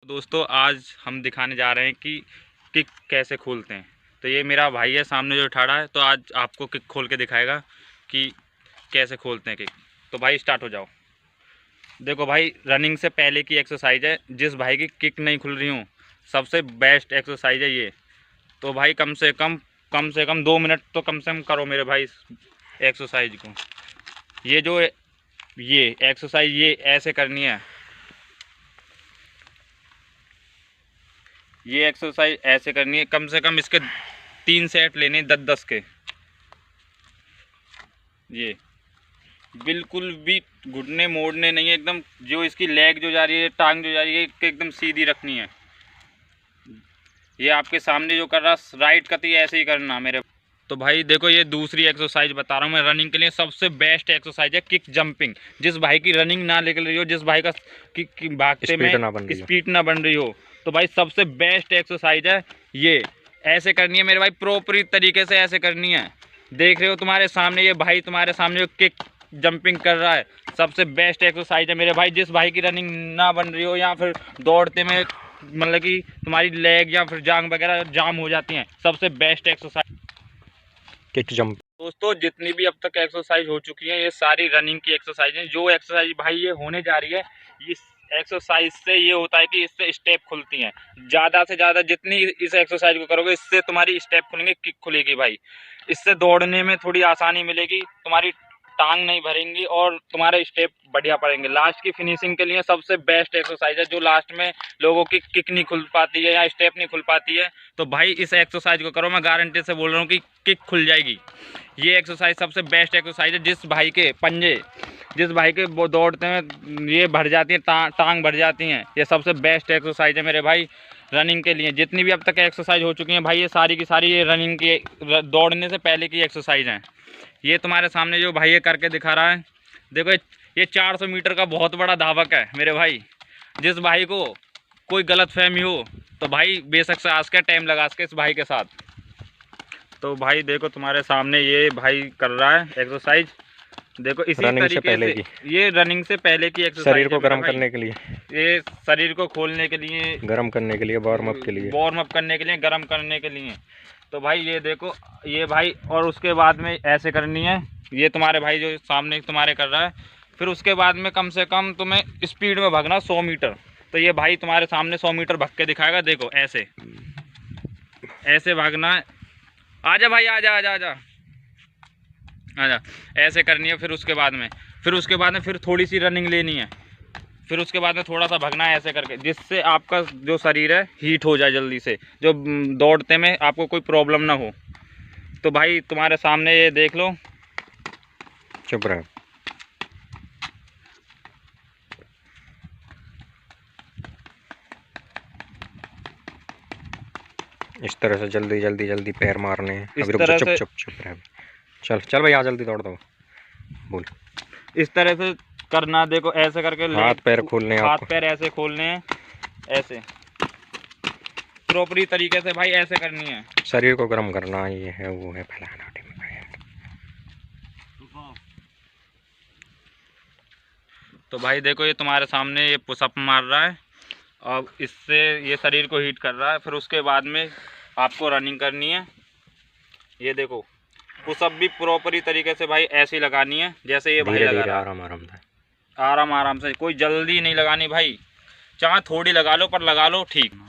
दोस्तों आज हम दिखाने जा रहे हैं कि किक कैसे खोलते हैं। तो ये मेरा भाई है सामने जो ठाड़ा है, तो आज आपको किक खोल के दिखाएगा कि कैसे खोलते हैं किक। तो भाई स्टार्ट हो जाओ। देखो भाई, रनिंग से पहले की एक्सरसाइज है। जिस भाई की किक नहीं खुल रही हूँ, सबसे बेस्ट एक्सरसाइज है ये। तो भाई कम से कम 2 मिनट तो कम से कम करो मेरे भाई एक्सरसाइज को। ये एक्सरसाइज ये ऐसे करनी है। ये एक्सरसाइज ऐसे करनी है, कम से कम इसके 3 सेट लेने 10-10 के। ये बिल्कुल भी घुटने मोड़ने नहीं है, एकदम जो इसकी लेग जो जा रही है, टांग जो जा रही है, एकदम सीधी रखनी है। ये आपके सामने जो कर रहा राइट का, तो ये ऐसे ही करना मेरे। तो भाई देखो, ये दूसरी एक्सरसाइज बता रहा हूँ मैं रनिंग के लिए। सबसे बेस्ट एक्सरसाइज है किक जंपिंग। जिस भाई की रनिंग ना निकल रही हो, जिस भाई का किक भागते में स्पीड ना बन रही हो, तो भाई सबसे बेस्ट एक्सरसाइज है ये। ऐसे करनी है मेरे भाई, प्रॉपर तरीके से ऐसे करनी है। देख रहे हो तुम्हारे सामने ये भाई, तुम्हारे सामने जो किक जंपिंग कर रहा है, सबसे बेस्ट एक्सरसाइज है मेरे भाई। जिस भाई की रनिंग ना बन रही हो, या फिर दौड़ते में मतलब कि तुम्हारी लेग या फिर जांग वगैरह जाम हो जाती हैं, सबसे बेस्ट एक्सरसाइज किक जंप। दोस्तों जितनी भी अब तक एक्सरसाइज हो चुकी है, ये सारी रनिंग की एक्सरसाइज है। जो एक्सरसाइज भाई ये होने जा रही है, इस एक्सरसाइज से ये होता है कि इससे स्टेप खुलती हैं। ज़्यादा से ज़्यादा जितनी इस एक्सरसाइज को करोगे, इससे तुम्हारी स्टेप खुलेंगे, किक खुलेगी भाई। इससे दौड़ने में थोड़ी आसानी मिलेगी, तुम्हारी टांग नहीं भरेंगी और तुम्हारे स्टेप बढ़िया पड़ेंगे। लास्ट की फिनिशिंग के लिए सबसे बेस्ट एक्सरसाइज है। जो लास्ट में लोगों की किक नहीं खुल पाती है या स्टेप नहीं खुल पाती है, तो भाई इस एक्सरसाइज को करो। मैं गारंटी से बोल रहा हूँ कि किक खुल जाएगी। ये एक्सरसाइज सबसे बेस्ट एक्सरसाइज है। जिस भाई के पंजे, जिस भाई के वो दौड़ते हैं ये भर जाती हैं, टांग भर जाती हैं, ये सबसे बेस्ट एक्सरसाइज है मेरे भाई रनिंग के लिए। जितनी भी अब तक एक्सरसाइज हो चुकी हैं भाई, ये सारी की सारी ये रनिंग की, दौड़ने से पहले की एक्सरसाइज हैं। ये तुम्हारे सामने जो भाई ये करके दिखा रहा है, देखो ये 400 मीटर का बहुत बड़ा धावक है मेरे भाई। जिस भाई को कोई गलत फहमी हो, तो भाई बेशक से आज का टाइम लगा सके इस भाई के साथ। तो भाई देखो तुम्हारे सामने ये भाई कर रहा है एक्सरसाइज। देखो इसी तरीके से ये रनिंग से पहले की एक्सरसाइज, शरीर को गर्म करने के लिए, ये शरीर को खोलने के लिए, गर्म करने के लिए, वार्म अप करने के लिए, गर्म करने के लिए। तो भाई ये देखो, ये भाई, और उसके बाद में ऐसे करनी है। ये तुम्हारे भाई जो सामने तुम्हारे कर रहा है। फिर उसके बाद में कम से कम तुम्हें स्पीड में भागना 100 मीटर। तो ये भाई तुम्हारे सामने 100 मीटर भाग के दिखाएगा। देखो ऐसे ऐसे भागना है। आजा भाई, आजा आजा आजा आजा। ऐसे करनी है। फिर उसके बाद में फिर थोड़ी सी रनिंग लेनी है। फिर उसके बाद में थोड़ा सा भागना है ऐसे करके, जिससे आपका जो शरीर है हीट हो जाए जल्दी से, जो दौड़ते में आपको कोई प्रॉब्लम ना हो। तो भाई तुम्हारे सामने ये देख लो। चुप रहे। इस तरह से जल्दी जल्दी जल्दी पैर मारने हैं। इस तरह से चुप रहे। चल चल भाई, आ जल्दी दौड़ दो। बोल। इस तरह से करना। देखो ऐसे करके हाथ पैर खोलने हैं, हाथ पैर ऐसे खोलने हैं, ऐसे प्रॉपरी तरीके से भाई ऐसे करनी है। शरीर को गर्म करना, ये है वो है फलाना। तो भाई देखो, ये तुम्हारे सामने ये पुशअप मार रहा है और इससे ये शरीर को हीट कर रहा है। फिर उसके बाद में आपको रनिंग करनी है। ये देखो पुशअप भी प्रॉपरी तरीके से भाई ऐसी लगानी है जैसे ये भाई लगा रहा है। आराम आराम से, कोई जल्दी नहीं लगानी भाई। चाहे थोड़ी लगा लो, पर लगा लो ठीक।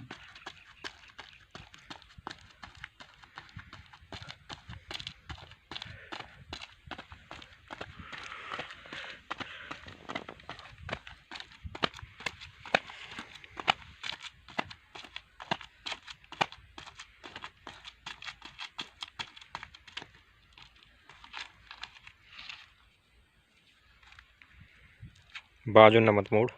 बाजू न मत मोड़।